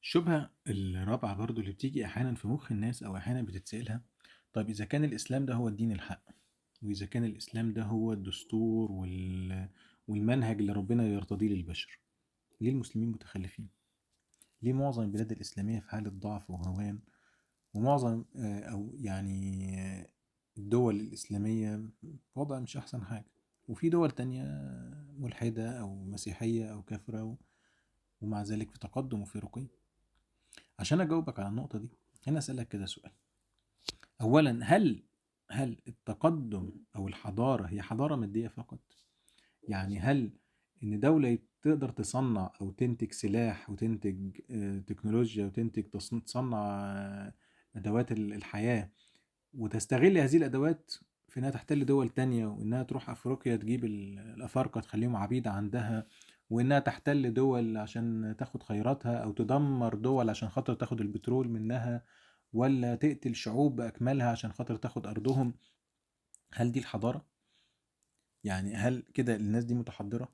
الشبهة الرابعة برضو اللي بتيجي أحيانا في مخ الناس أو أحيانا بتتسألها. طيب إذا كان الإسلام ده هو الدين الحق، وإذا كان الإسلام ده هو الدستور والمنهج اللي ربنا يرتضيه للبشر، ليه المسلمين متخلفين؟ ليه معظم البلاد الإسلامية في حالة ضعف وهوان؟ ومعظم أو يعني الدول الإسلامية في وضع مش أحسن حاجة، وفي دول تانية ملحدة أو مسيحية أو كافرة ومع ذلك في تقدم وفي رقي. عشان أجاوبك على النقطة دي، هنا أسألك كده سؤال. أولا، هل التقدم أو الحضارة هي حضارة مادية فقط؟ يعني هل إن دولة تقدر تصنع أو تنتج سلاح وتنتج تكنولوجيا وتنتج تصنع أدوات الحياة، وتستغل هذه الأدوات في إنها تحتل دول تانية، وإنها تروح أفريقيا تجيب الأفارقة تخليهم عبيد عندها، وإنها تحتل دول عشان تاخد خيراتها، أو تدمر دول عشان خاطر تاخد البترول منها، ولا تقتل شعوب بأكملها عشان خاطر تاخد أرضهم؟ هل دي الحضارة؟ يعني هل كده الناس دي متحضرة؟